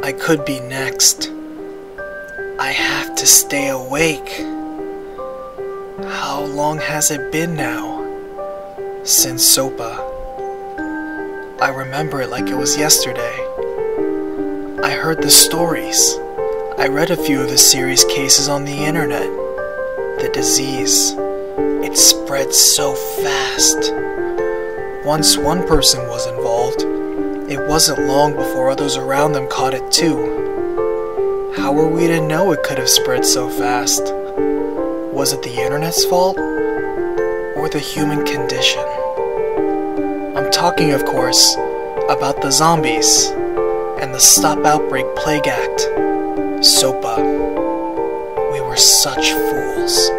I could be next. I have to stay awake. How long has it been now? Since SOPA. I remember it like it was yesterday. I heard the stories. I read a few of the serious cases on the internet. The disease. It spread so fast. Once one person was involved, it wasn't long before others around them caught it too. How were we to know it could have spread so fast? Was it the internet's fault? Or the human condition? I'm talking, of course, about the zombies and the Stop Outbreak Plague Act, SOPA. We were such fools.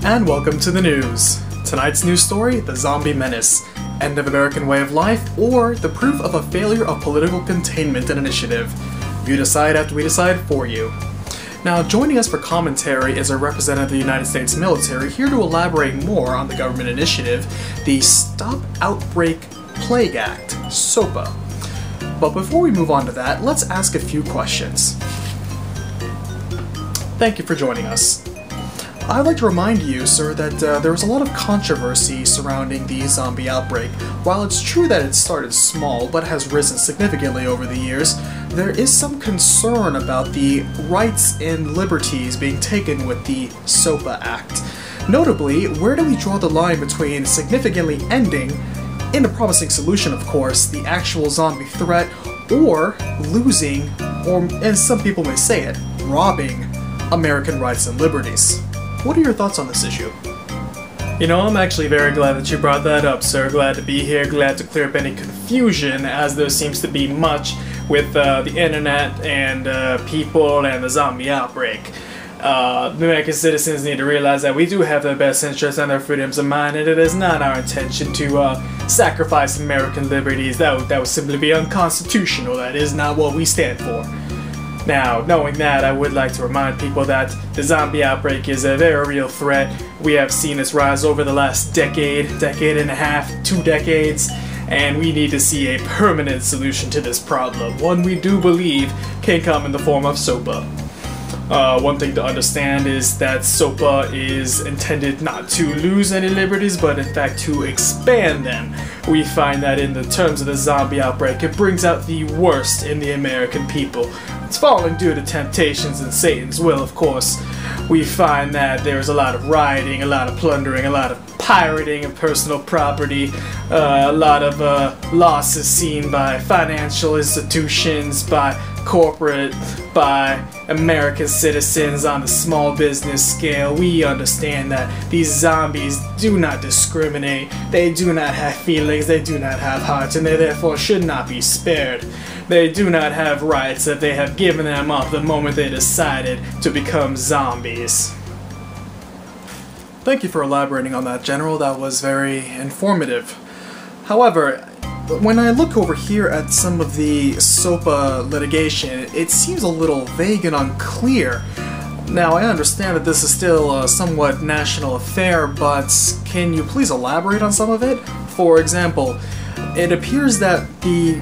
And welcome to the news. Tonight's news story, the zombie menace, end of American way of life, or the proof of a failure of political containment and initiative. You decide after we decide for you. Now, joining us for commentary is a representative of the United States military, here to elaborate more on the government initiative, the Stop Outbreak Plague Act, SOPA. But before we move on to that, let's ask a few questions. Thank you for joining us. I'd like to remind you, sir, that there was a lot of controversy surrounding the zombie outbreak. While it's true that it started small, but has risen significantly over the years, there is some concern about the rights and liberties being taken with the SOPA Act. Notably, where do we draw the line between significantly ending, in a promising solution of course, the actual zombie threat, or losing, or as some people may say it, robbing American rights and liberties? What are your thoughts on this issue? You know, I'm actually very glad that you brought that up, sir. Glad to be here, glad to clear up any confusion, as there seems to be much with the internet and people and the zombie outbreak. American citizens need to realize that we do have their best interests and their freedoms of mind, and it is not our intention to sacrifice American liberties. That would simply be unconstitutional. That is not what we stand for. Now, knowing that, I would like to remind people that the zombie outbreak is a very real threat. We have seen its rise over the last decade and a half, 2 decades, and we need to see a permanent solution to this problem. One we do believe can come in the form of SOPA. One thing to understand is that SOPA is intended not to lose any liberties, but in fact to expand them. We find that in the terms of the zombie outbreak, it brings out the worst in the American people. It's falling due to temptations and Satan's will, of course. We find that there's a lot of rioting, a lot of plundering, a lot of pirating of personal property, a lot of losses seen by financial institutions, by corporate, by American citizens on a small business scale. We understand that these zombies do not discriminate, they do not have feelings, they do not have hearts, and they therefore should not be spared. They do not have rights that they have given them up the moment they decided to become zombies. Thank you for elaborating on that, General. That was very informative. However, when I look over here at some of the SOPA litigation, it seems a little vague and unclear. Now, I understand that this is still a somewhat national affair, but can you please elaborate on some of it? For example, it appears that the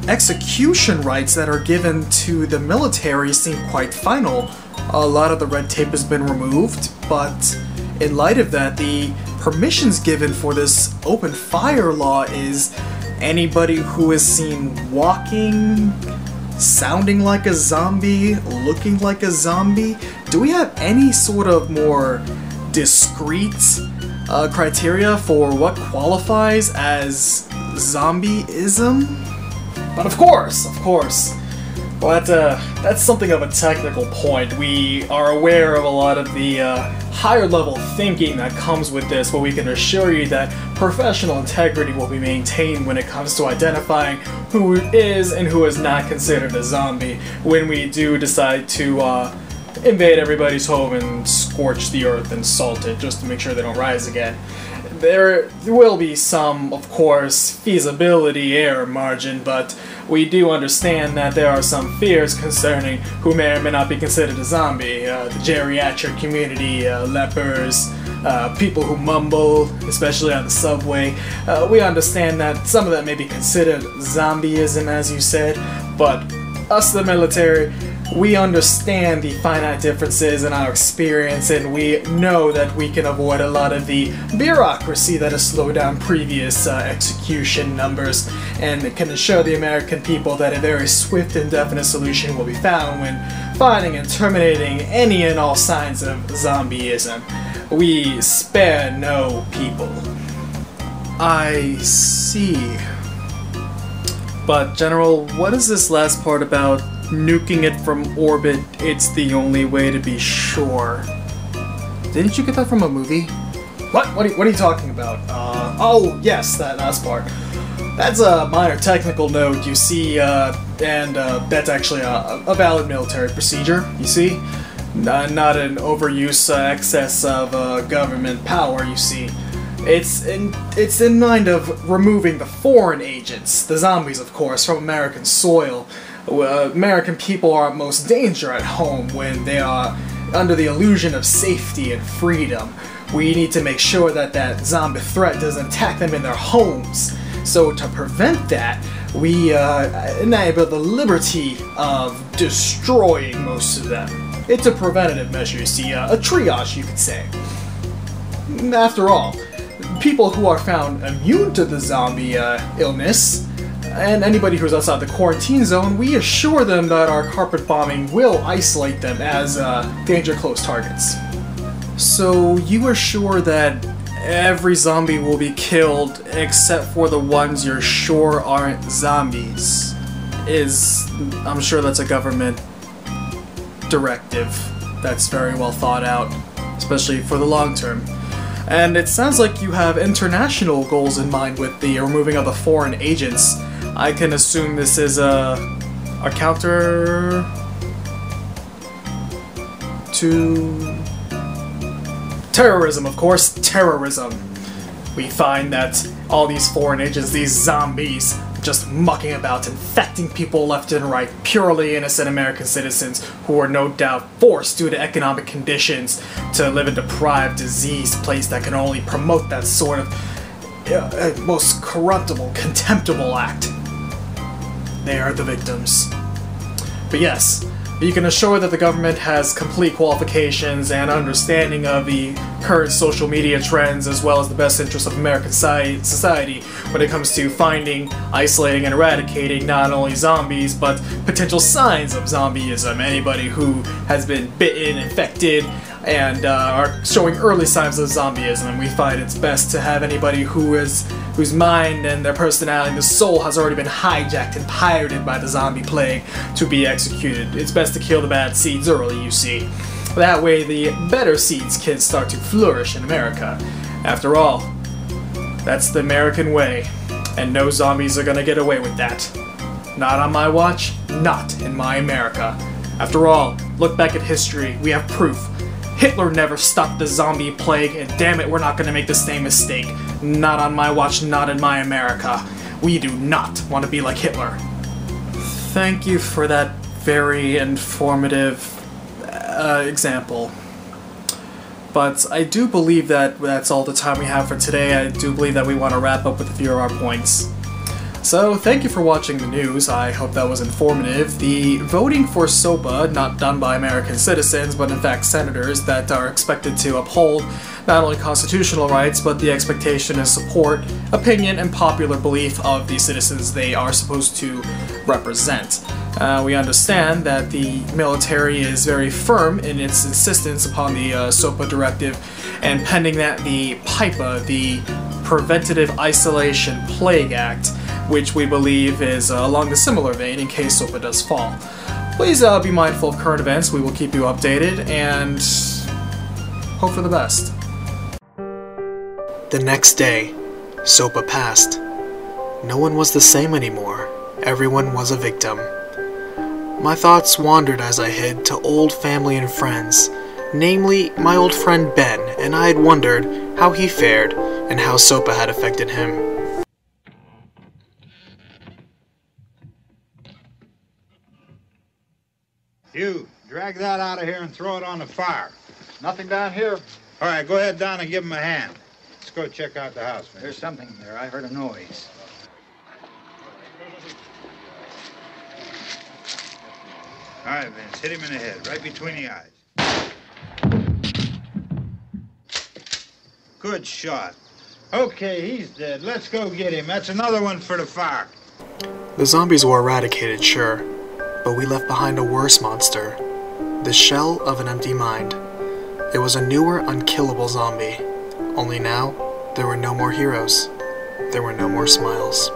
execution rights that are given to the military seem quite final. A lot of the red tape has been removed, but in light of that, the permissions given for this open fire law is anybody who is seen walking, sounding like a zombie, looking like a zombie. Do we have any sort of more discrete criteria for what qualifies as zombieism? But of course, but that's something of a technical point. We are aware of a lot of the higher level thinking that comes with this, but we can assure you that professional integrity will be maintained when it comes to identifying who is and who is not considered a zombie when we do decide to invade everybody's home and scorch the earth and salt it just to make sure they don't rise again. There will be some, of course, feasibility error margin, but we do understand that there are some fears concerning who may or may not be considered a zombie. The geriatric community, lepers, people who mumble, especially on the subway. We understand that some of that may be considered zombieism, as you said, but us, the military, we understand the finite differences in our experience, and we know that we can avoid a lot of the bureaucracy that has slowed down previous execution numbers, and can assure the American people that a very swift and definite solution will be found when finding and terminating any and all signs of zombieism. We spare no people. I see. But, General, what is this last part about nuking it from orbit? It's the only way to be sure. Didn't you get that from a movie? What are you talking about? Oh, yes, that last part. That's a minor technical note, you see, and that's actually a valid military procedure, you see? Not an overuse, excess of government power, you see. It's in mind of removing the foreign agents, the zombies of course, from American soil. American people are at most danger at home when they are under the illusion of safety and freedom. We need to make sure that that zombie threat doesn't attack them in their homes. So to prevent that, we enable the liberty of destroying most of them. It's a preventative measure, you see, a triage, you could say. After all, people who are found immune to the zombie illness, and anybody who's outside the quarantine zone, we assure them that our carpet bombing will isolate them as danger close targets. So you are sure that every zombie will be killed except for the ones you're sure aren't zombies? I'm sure that's a government directive that's very well thought out, especially for the long term. And it sounds like you have international goals in mind with the removing of the foreign agents. I can assume this is a counter to terrorism, of course, terrorism. We find that all these foreign agents, these zombies, just mucking about, infecting people left and right, purely innocent American citizens who are no doubt forced due to economic conditions to live in a deprived, diseased place that can only promote that sort of most corruptible, contemptible act. They are the victims. But yes, you can assure that the government has complete qualifications and understanding of the current social media trends as well as the best interests of American society when it comes to finding, isolating, and eradicating not only zombies but potential signs of zombieism. Anybody who has been bitten, infected, and are showing early signs of zombieism, and we find it's best to have anybody whose mind and their personality and their soul has already been hijacked and pirated by the zombie plague to be executed. It's best to kill the bad seeds early, you see. That way the better seeds can start to flourish in America. After all, that's the American way, and no zombies are gonna get away with that. Not on my watch, not in my America. After all, look back at history, we have proof. Hitler never stopped the zombie plague, and damn it, we're not gonna make the same mistake. Not on my watch, not in my America. We do not want to be like Hitler. Thank you for that very informative example. But I do believe that that's all the time we have for today. I do believe that we want to wrap up with a few of our points. So, thank you for watching the news. I hope that was informative. The voting for SOPA, not done by American citizens, but in fact senators that are expected to uphold not only constitutional rights, but the expectation and support, opinion, and popular belief of the citizens they are supposed to represent. We understand that the military is very firm in its insistence upon the SOPA directive, and pending that, the PIPA, the Preventative Isolation Plague Act, which we believe is along the similar vein in case SOPA does fall. Please be mindful of current events. We will keep you updated and hope for the best. The next day, SOPA passed. No one was the same anymore. Everyone was a victim. My thoughts wandered as I hid to old family and friends, namely my old friend Ben, and I had wondered how he fared and how SOPA had affected him. You, drag that out of here and throw it on the fire. Nothing down here. All right, go ahead, Don, and give him a hand. Let's go check out the house, man. There's something there. I heard a noise. All right, Vince, hit him in the head, right between the eyes. Good shot. Okay, he's dead. Let's go get him. That's another one for the fire. The zombies were eradicated, sure, but we left behind a worse monster. The shell of an empty mind. It was a newer, unkillable zombie. Only now, there were no more heroes. There were no more smiles.